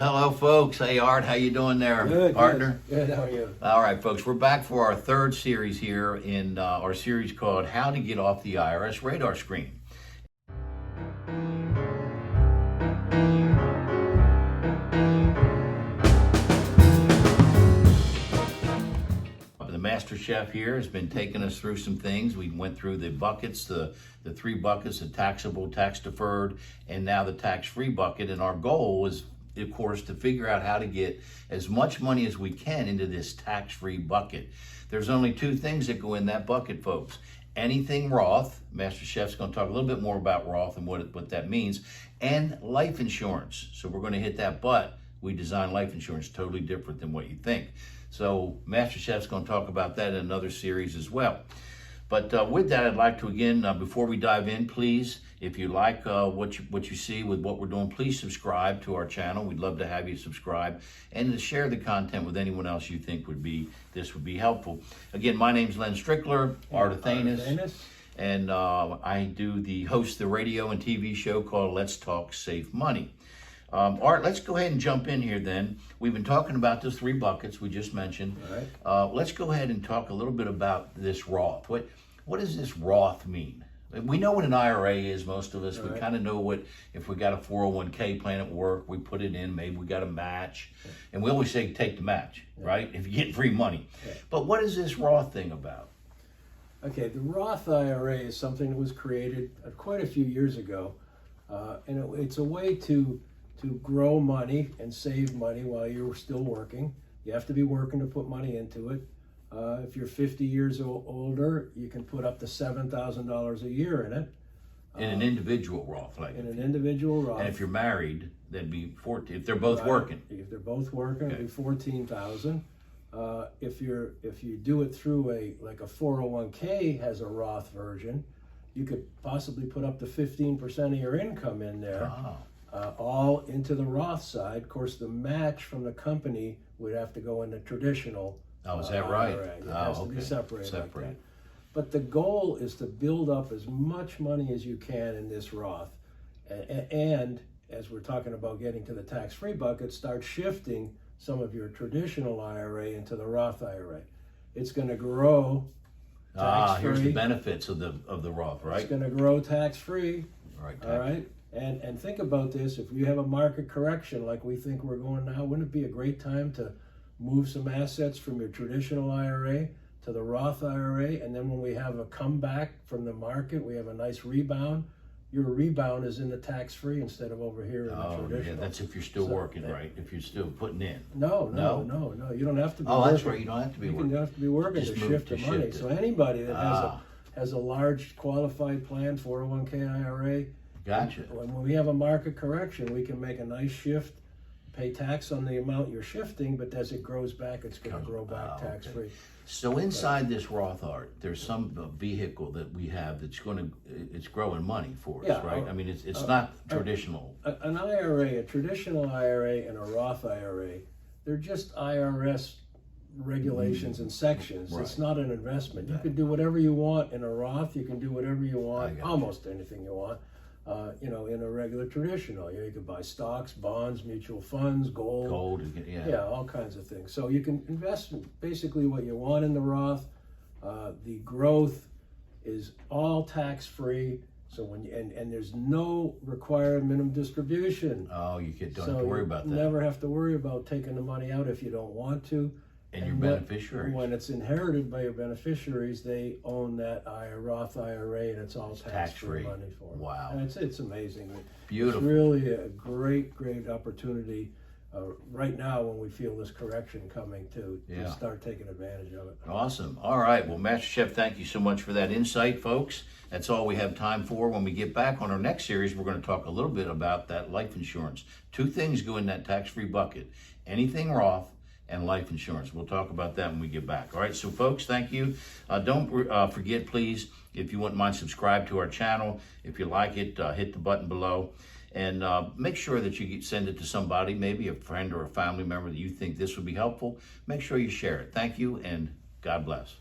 Hello, folks. Hey, Art, how you doing there, Good, partner? Good. How are you? All right, folks, we're back for our third series here in our series called How to Get Off the IRS Radar Screen. The Master Chef here has been taking us through some things. We went through the buckets, the three buckets, the taxable, tax deferred, and now the tax-free bucket. And our goal was, of course, to figure out how to get as much money as we can into this tax-free bucket. There's only two things that go in that bucket, folks. Anything Roth, Master Chef's going to talk a little bit more about Roth and what that means, and life insurance. So we're going to hit that, but we design life insurance totally different than what you think. So Master Chef's going to talk about that in another series as well. But with that, I'd like to, again, before we dive in, please, if you like what you see with what we're doing, please subscribe to our channel. We'd love to have you subscribe and to share the content with anyone else you think this would be helpful. Again, my name's Len Strickler Art Athanas, and I host the radio and TV show called Let's Talk Safe Money. Art, let's go ahead and jump in here then. We've been talking about the three buckets we just mentioned. All right. Let's go ahead and talk a little bit about this Roth. What does this Roth mean? We know what an IRA is, most of us. All we right. kind of know what, if we got a 401k plan at work, we put it in, maybe we got a match. Okay. And we always say take the match, right? If you get free money. Okay. But what is this Roth thing about? Okay, the Roth IRA is something that was created quite a few years ago, and it's a way to grow money and save money while you're still working. You have to be working to put money into it. If you're 50 years older, you can put up to $7,000 a year in it. In an individual Roth, In an individual Roth. And if you're married, that'd be 14. If they're both working. If they're both working, Okay. it'd be 14,000. If you do it through a 401k has a Roth version, you could possibly put up to 15% of your income in there. Oh. All into the Roth side. Of course, the match from the company would have to go in the traditional. Oh, is that right? IRA. It has to be separated. Like that. But the goal is to build up as much money as you can in this Roth, and as we're talking about getting to the tax-free bucket, start shifting some of your traditional IRA into the Roth IRA. It's going to grow tax-free. Here's the benefits of the Roth, right? It's going to grow tax-free. Right. All right. And think about this, if you have a market correction like we think we're going now, wouldn't it be a great time to move some assets from your traditional IRA to the Roth IRA? And then when we have a comeback from the market, we have a nice rebound. Your rebound is in the tax-free instead of over here in the traditional. Yeah, that's if you're still working, right? If you're still putting in. No. You don't have to be Oh, working. that's right. You don't have to be working. You have to be working Just to move shift to the money. shift it. So anybody that has a large qualified plan, 401k IRA, Gotcha. when we have a market correction, we can make a nice shift, pay tax on the amount you're shifting, but as it grows back, it's going to grow back tax-free. Okay. So inside this Roth Art, there's some vehicle that we have that's it's growing money for us, right? I mean, it's not traditional. An IRA, a traditional IRA and a Roth IRA, they're just IRS regulations and sections. Right. It's not an investment. You can do whatever you want in a Roth. You can do whatever you want, almost anything you want. In a regular traditional, you can buy stocks, bonds, mutual funds, gold, all kinds of things. So you can invest in basically what you want in the Roth. The growth is all tax-free. So and there's no required minimum distribution. Oh, you don't have to worry about that. You never have to worry about taking the money out if you don't want to. And your beneficiaries. When it's inherited by your beneficiaries, they own that Roth IRA, and it's all tax-free money for them. Wow. And it's amazing. Beautiful. It's really a great opportunity right now when we feel this correction coming to start taking advantage of it. Awesome. All right. Well, Master Chef, thank you so much for that insight, folks. That's all we have time for. When we get back on our next series, we're going to talk a little bit about that life insurance. Two things go in that tax-free bucket. Anything Roth and life insurance. We'll talk about that when we get back. All right, so folks, thank you. Don't forget, please, if you wouldn't mind, subscribe to our channel. If you like it, hit the button below. And make sure that you send it to somebody, maybe a friend or a family member that you think this would be helpful. Make sure you share it. Thank you, and God bless.